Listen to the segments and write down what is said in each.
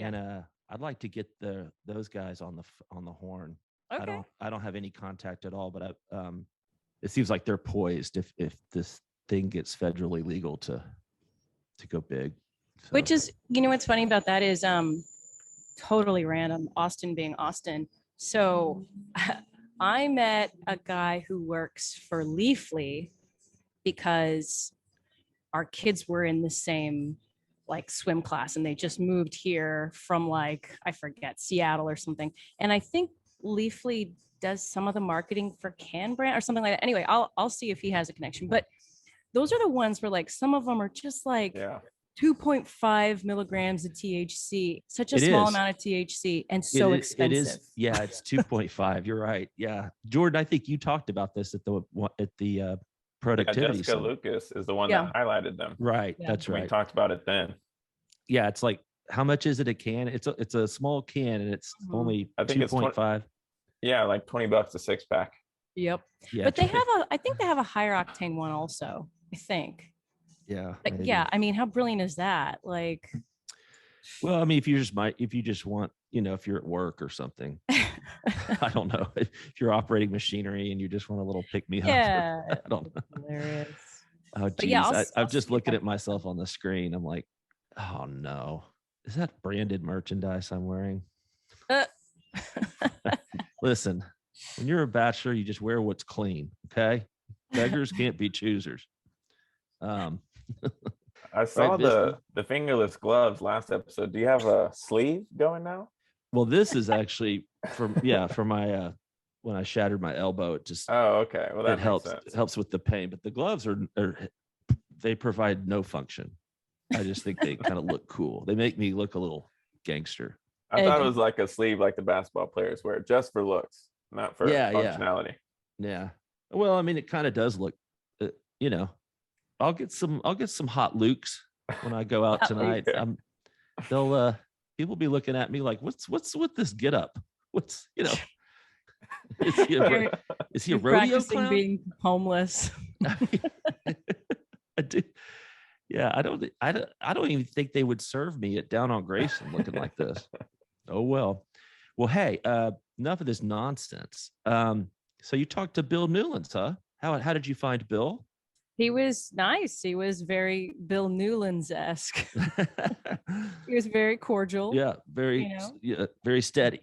and I'd like to get those guys on the horn. Okay. I don't have any contact at all, but it seems like they're poised if this thing gets federally legal to go big. So. Which is, what's funny about that is totally random, Austin being Austin. So I met a guy who works for Leafly because our kids were in the same like swim class and they just moved here from like, I forget, Seattle or something. And I think Leafly does some of the marketing for Can Brand or something like that. Anyway, I'll see if he has a connection. But those are the ones where like some of them are just like 2.5 milligrams of THC, such a small amount of THC and so expensive. It is. Yeah, it's 2.5. You're right. Yeah. Jordan, I think you talked about this at the productivity. Jessica Lucas is the one that highlighted them. Right. Yeah. That's right. We talked about it then. Yeah. It's like, how much is it a can? It's a small can and it's only 2.5. Yeah. Like $20 a 6-pack. Yep. Yeah, but I think they have a higher octane one also, I think. Yeah. But yeah. I mean, how brilliant is that? Like, well, I mean, if you just want, if you're at work or something, I don't know, if you're operating machinery and you just want a little pick me up. Yeah. I don't know. Hilarious. Oh, geez. Yeah, I'm just looking at myself on the screen. I'm like, oh no, is that branded merchandise I'm wearing? Listen, when you're a bachelor, you just wear what's clean. Okay. Beggars can't be choosers. I saw the fingerless gloves last episode. Do you have a sleeve going now? Well, this is actually for my when I shattered my elbow. It just okay. Well, that helps. It helps with the pain, but the gloves they provide no function. I just think they kind of look cool. They make me look a little gangster. I thought it was like a sleeve like the basketball players wear, just for looks, not for functionality. Yeah. Well, I mean, it kind of does look. I'll get some hot Lukes when I go out tonight. They'll people be looking at me like, what's with this get up? What's is he a rodeo clown? Being homeless. I do. Yeah, I don't even think they would serve me at Down on Grayson looking like this. Oh well. Well, hey, enough of this nonsense. So you talked to Bill Newlands, huh? How did you find Bill? He was nice. He was very Bill Newlands-esque. He was very cordial. Yeah, very steady.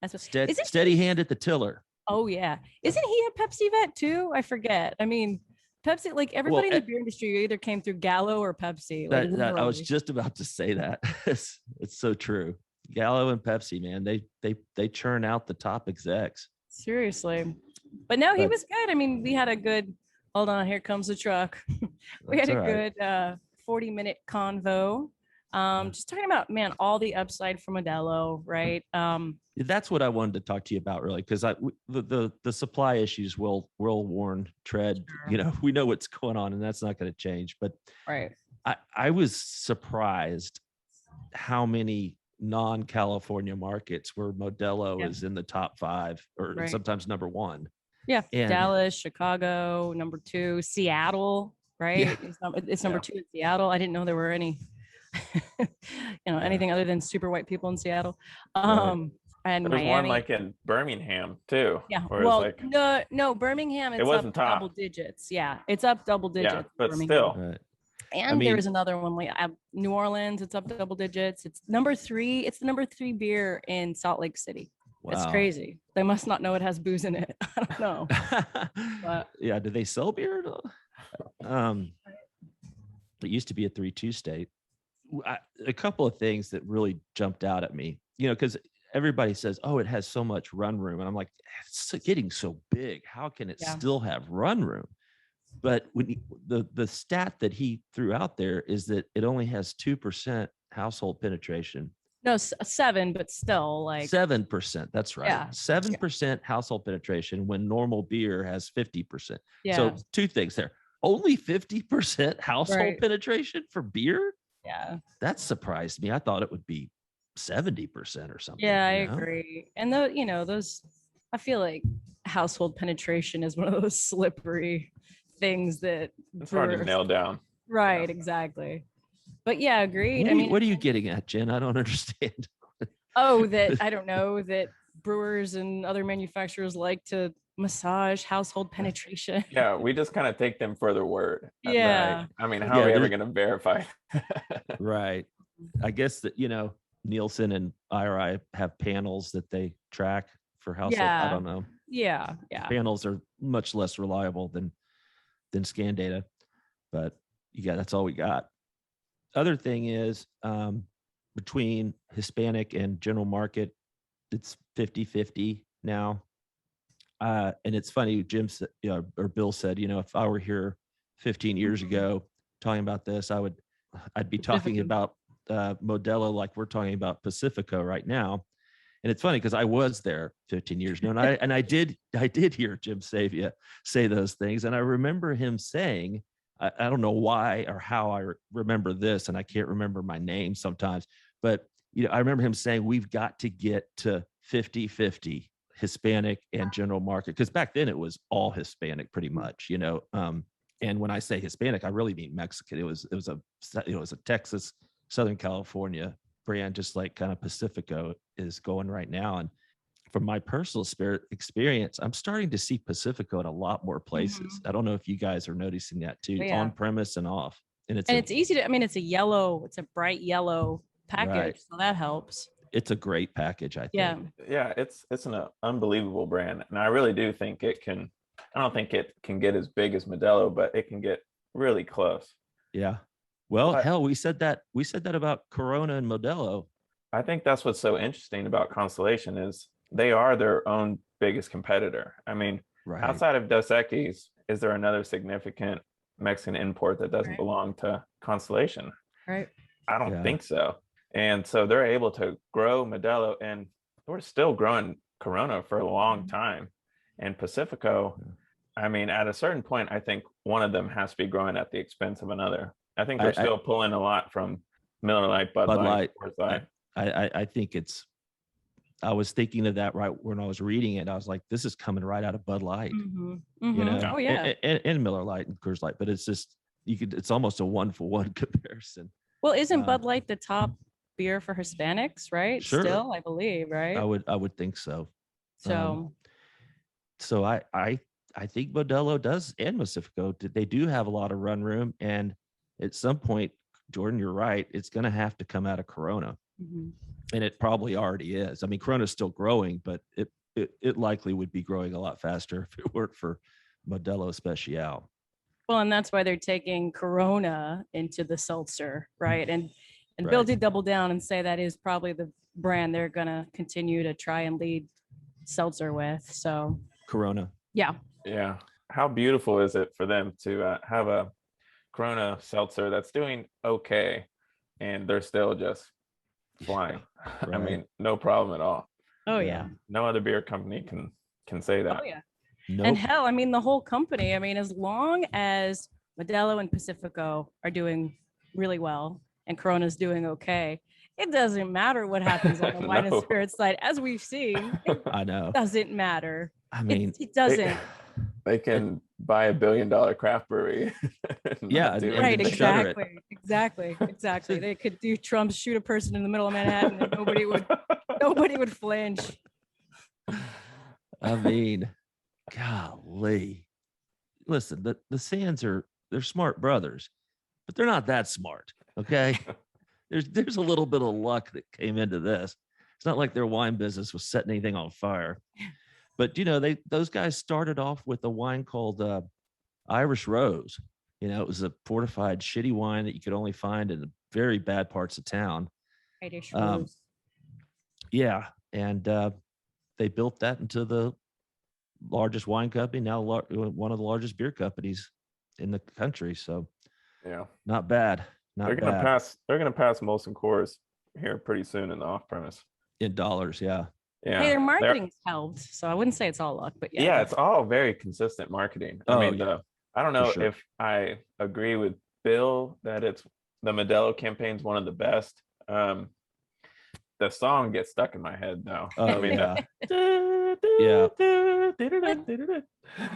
That's steady hand at the tiller. Oh yeah. Isn't he a Pepsi vet too? I forget. I mean, Pepsi, like everybody in the beer industry either came through Gallo or Pepsi. I was just about to say that. It's so true. Gallo and Pepsi, man, they churn out the top execs. Seriously. But no, he was good. I mean, we had a good, hold on, here comes the truck. We had a good 40-minute convo. Just talking about, man, all the upside from Modelo, right? That's what I wanted to talk to you about, really, because the supply issues will worn tread. Sure. We know what's going on, and that's not going to change. But right, I was surprised how many non-California markets where Modelo is in the top 5 or sometimes number 1. Yeah, and Dallas, Chicago, number 2, Seattle, right? Yeah. It's number 2 in Seattle. I didn't know there were any, anything other than super white people in Seattle. And there's Miami. One like in Birmingham too. Yeah. Well, no, Birmingham. It wasn't up double digits. Yeah, it's up double digits. Yeah, but still. Right. And there was another one like New Orleans. It's up double digits. It's number 3. It's the number 3 beer in Salt Lake City. Wow. That's crazy. They must not know it has booze in it. I don't know. But, yeah. Do they sell beer? It used to be a 3-2 state. A couple of things that really jumped out at me, because everybody says, oh, it has so much run room. And I'm like, it's getting so big. How can it still have run room? But when the stat that he threw out there is that it only has 2% household penetration. No, 7, but still like 7%. That's right. Yeah. 7% household penetration when normal beer has 50%. Yeah. So 2 things there. Only 50% household penetration for beer. Yeah. That surprised me. I thought it would be 70% or something. Yeah, I agree. And those, I feel like household penetration is one of those slippery things that it's hard to nail down. Right. Exactly. But yeah, agreed. What are you getting at, Jen? I don't understand. That I don't know that brewers and other manufacturers like to massage household penetration. Yeah, we just kind of take them for their word. Yeah. I mean, how are we ever going to verify? Right. I guess that, Nielsen and IRI have panels that they track for household. I don't know. Yeah. Panels are much less reliable than scan data, but that's all we got. Other thing is, between Hispanic and general market, it's 50-50 now. And it's funny, Jim said, or Bill said, if I were here 15 years ago talking about this, I'd be talking about Modelo like we're talking about Pacifico right now. And it's funny because I was there 15 years ago, and I did hear Jim Sabia say those things, and I remember him saying, I don't know why or how I remember this, and I can't remember my name sometimes, but I remember him saying we've got to get to 50-50 Hispanic and general market, because back then it was all Hispanic pretty much, and when I say Hispanic, I really mean Mexican. It was a Texas, Southern California brand, just like kind of Pacifico is going right now. And from my personal experience, I'm starting to see Pacifico in a lot more places. I don't know if you guys are noticing that too, on premise and off. And it's easy to, it's a bright yellow package. Right. So that helps. It's a great package, I think. Yeah, it's an unbelievable brand. And I really do think I don't think it can get as big as Modelo, but it can get really close. Yeah. Well, hell, we said that about Corona and Modelo. I think that's what's so interesting about Constellation is they are their own biggest competitor. I mean, outside of Dos Equis, is there another significant Mexican import that doesn't belong to Constellation? Right. I don't think so. And so they're able to grow Modelo, and we're still growing Corona for a long time. And Pacifico, I mean, at a certain point, I think one of them has to be growing at the expense of another. I think they're still pulling a lot from Miller Lite, Bud Light. I think I was thinking of that right when I was reading it. I was like, this is coming right out of Bud Light, Oh yeah, and Miller Lite and Coors Light. But it's just it's almost a 1-for-1 comparison. Well, isn't Bud Light the top beer for Hispanics, right? Sure. Still, I believe, right? I would think so. So I think Modelo does, and Pacifico, they do have a lot of run room, and at some point, Jordan, you're right, it's going to have to come out of Corona. And it probably already is. I mean, Corona's still growing, but it likely would be growing a lot faster if it weren't for Modelo Especial. Well, and that's why they're taking Corona into the seltzer, right? And Bill did double down and say that is probably the brand they're going to continue to try and lead seltzer with. So Corona. Yeah. How beautiful is it for them to have a Corona seltzer that's doing okay, and they're still just flying. I mean, no problem at all. Oh yeah. No other beer company can say that. Oh yeah. Nope. And hell, I mean, the whole company, I mean, as long as Modelo and Pacifico are doing really well and Corona's doing okay, it doesn't matter what happens on the wine and spirits side. As we've seen, I know. It doesn't matter. I mean, it doesn't. They can buy $1 billion craft brewery. Yeah, right. Exactly. They could do Trump's shoot a person in the middle of Manhattan and nobody would flinch. I mean, golly. Listen, the Sands they're smart brothers, but they're not that smart. Okay. There's a little bit of luck that came into this. It's not like their wine business was setting anything on fire. But those guys started off with a wine called Irish Rose. It was a fortified shitty wine that you could only find in the very bad parts of town. Irish Rose. Yeah, and they built that into the largest wine company, now one of the largest beer companies in the country. So yeah, not bad. They're gonna pass Molson Coors here pretty soon in the off premise. In dollars, yeah. Yeah. Hey, their marketing's helped, so I wouldn't say it's all luck, but yeah, it's all very consistent marketing. I mean, I don't know if I agree with Bill that it's the Modelo campaign's one of the best. the song gets stuck in my head though. Oh, I mean, yeah. yeah.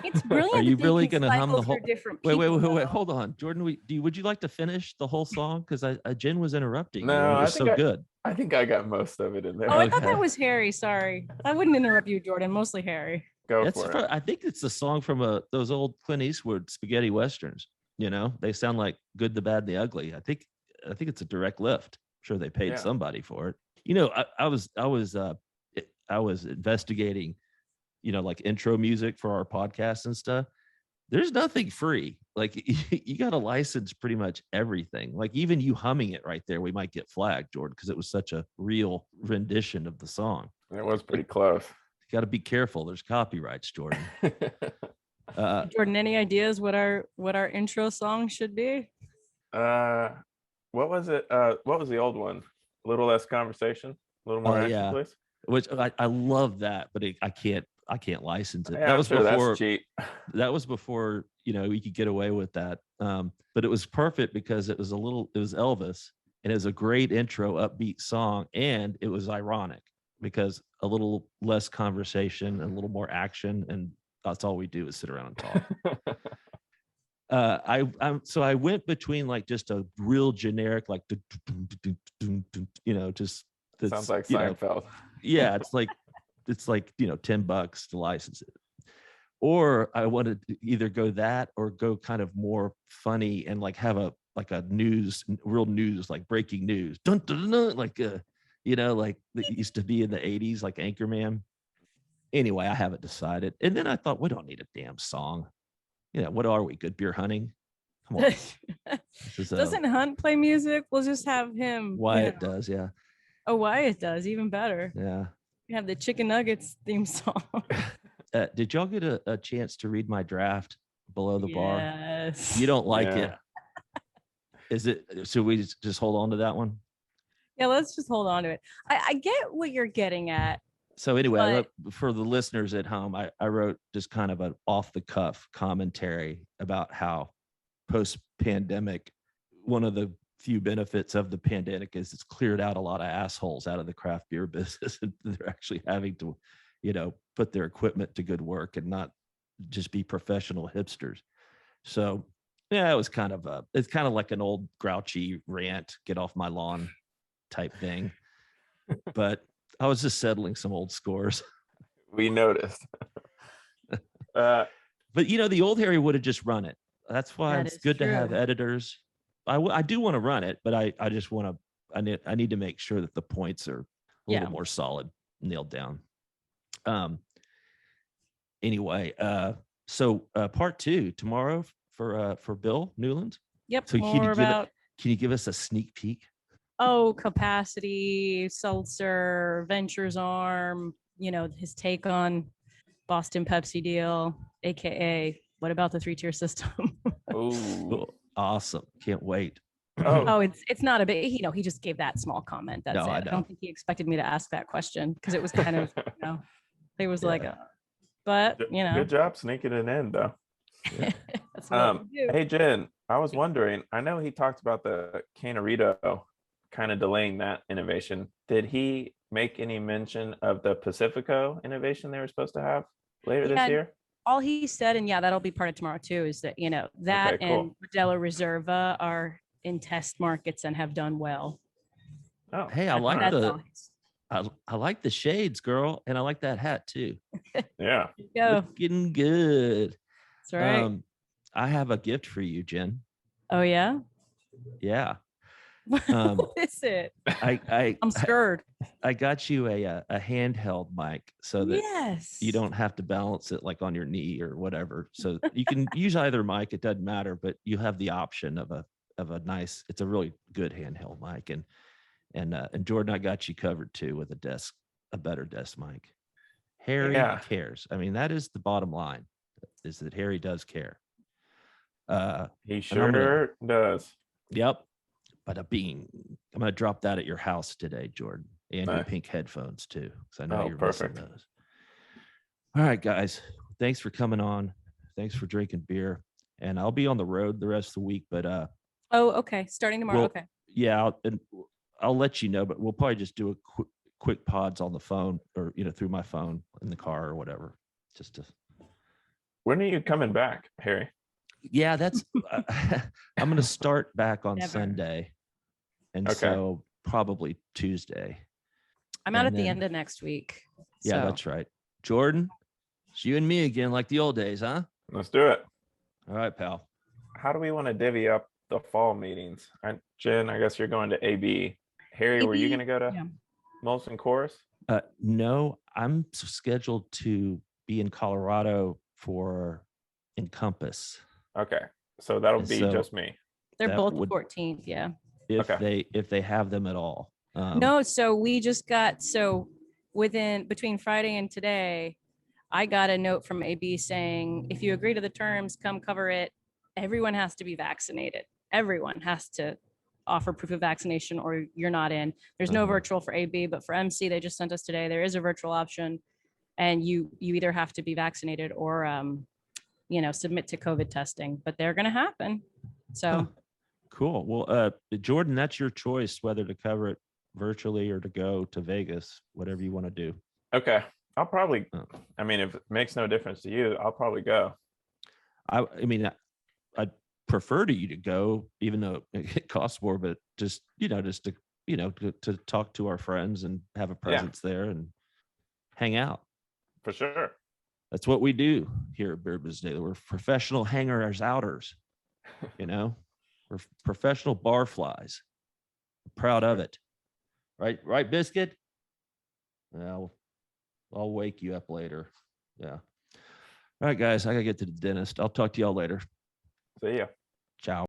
It's brilliant. Are you that they really can going to hum cycle the whole? through different Wait, people, wait. though. Hold on, Jordan. Would you like to finish the whole song? Because Jen was interrupting you, and No, it I was think so good. I think I got most of it in there. Oh, I thought Okay. that was Harry. Sorry, I wouldn't interrupt you, Jordan. Mostly Harry. Go It's for it. I think it's the song from those old Clint Eastwood spaghetti westerns. You know, they sound like Good, the Bad, and the Ugly. I think it's a direct lift. I'm sure they paid Yeah. somebody for it. You know, I was investigating, you know, like intro music for our podcast and stuff. There's nothing free. Like you got to license pretty much everything. Like even you humming it right there, we might get flagged, Jordan, because it was such a real rendition of the song. It was pretty close. You got to be careful. There's copyrights, Jordan. Jordan, any ideas what our intro song should be? What was it? What was the old one? A little less conversation, a little more action, Yeah. please. Which I love that, but I can't license it. Yeah, that I'm was sure before that's cheap. that was before, you know, we could get away with that. But it was perfect because it was Elvis, and it was a great intro, upbeat song, and it was ironic because a little less conversation and a little more action, and that's all we do is sit around and talk. So I went between like just a real generic, like you know, just Sounds like you know, Seinfeld. yeah, it's like you know, $10 to license it. Or I wanted to either go that or go kind of more funny and like have a real news, like breaking news, dun, dun, dun, like you know, like that used to be in the 80s, like Anchorman. Anyway, I haven't decided. And then I thought, we don't need a damn song. You know, what are we? Good beer hunting? Come on. This is, Doesn't Hunt play music? We'll just have him. Wyatt does, yeah. Oh, Wyatt does, even better. Yeah. We have the Chicken Nuggets theme song. Did y'all get a chance to read my draft below the bar? Yes. You don't like Yeah. it. Is it? Should we just hold on to that one? Yeah, let's just hold on to it. I get what you're getting at. So anyway, But- for the listeners at home, I wrote just kind of an off the cuff commentary about how post-pandemic, one of the few benefits of the pandemic is it's cleared out a lot of assholes out of the craft beer business, and they're actually having to, you know, put their equipment to good work and not just be professional hipsters. So yeah, it's kind of like an old grouchy rant, get off my lawn type thing. But I was just settling some old scores. We noticed. But you know, the old Harry would have just run it. That's why That it's is good to have true. editors. I do want to run it, but I just want to, I need to make sure that the points are a little Yeah. more solid, nailed down. Anyway, so part 2 tomorrow for Bill Newlands. Yep. So More about can you give us a sneak peek? capacity, seltzer, Ventures Arm, you know, his take on Boston Pepsi deal, aka what about the 3-tier system? Ooh. Oh, awesome. Can't wait. Oh, it's not a big, you know, he just gave that small comment. That's No, it. I I know. don't think he expected me to ask that question because it was kind of, you know, it was Yeah. like, but you know, Good job sneaking it in though. that's what we do. Hey Jen, I was wondering, I know he talked about the Canarito kind of delaying that innovation. Did he make any mention of the Pacifico innovation they were supposed to have later Yeah, this year? All he said, and yeah, that'll be part of tomorrow too, is that, you know, that Okay, cool. and Modelo Reserva are in test markets and have done well. Oh, Hey, I like That's the all. I like the shades, girl, and I like that hat too. yeah. Go. Looking good. That's right. I have a gift for you, Jen. Oh yeah. Yeah. What is it? I'm scared. I got you a handheld mic so that Yes. you don't have to balance it like on your knee or whatever. So you can use either mic, it doesn't matter, but you have the option of a nice, it's a really good handheld mic. And Jordan, I got you covered too with a better desk mic. Harry cares. I mean, that is the bottom line, is that Harry does care. He sure does. Yep. Bada bing. I'm gonna drop that at your house today, Jordan, and your Nice. pink headphones too, because I know Oh, you're perfect. missing those. All right, guys. Thanks for coming on. Thanks for drinking beer. And I'll be on the road the rest of the week, but Oh, okay. Starting tomorrow. well, Okay. yeah, I'll let you know, but we'll probably just do a quick pods on the phone or, through my phone in the car or whatever. Just to. When are you coming back, Harry? Yeah, that's, I'm going to start back on Never. Sunday. And Okay. so probably Tuesday. I'm out And at the then- end of next week. Yeah, so. that's right. Jordan, it's you and me again, like the old days, huh? Let's do it. All right, pal. How do we want to divvy up the fall meetings? Jen, I guess you're going to AB. Harry, were you AB? going to go to Yeah. Molson Coors? No, I'm scheduled to be in Colorado for Encompass. Okay. So that'll And be so just me. They're that both would- 14th. Yeah. if they have them at all. No, so we just got, between Friday and today, I got a note from AB saying, if you agree to the terms, come cover it. Everyone has to be vaccinated. Everyone has to offer proof of vaccination or you're not in. There's no Uh-huh. virtual for AB, but for MC, they just sent us today, there is a virtual option. And you either have to be vaccinated or, submit to COVID testing, but they're going to happen. So. Huh. Cool. Well, Jordan, that's your choice whether to cover it virtually or to go to Vegas, whatever you want to do. Okay. I'll probably, Oh. I mean, if it makes no difference to you, I'll probably go. I mean, I'd prefer to you to go, even though it costs more, but just to talk to our friends and have a presence there and hang out. For sure. That's what we do here at Beer Business Daily. We're professional hangers outers. We're professional bar flies. Proud of it. Right, Biscuit? Well, I'll wake you up later. Yeah. All right, guys, I gotta get to the dentist. I'll talk to y'all later. See ya. Ciao.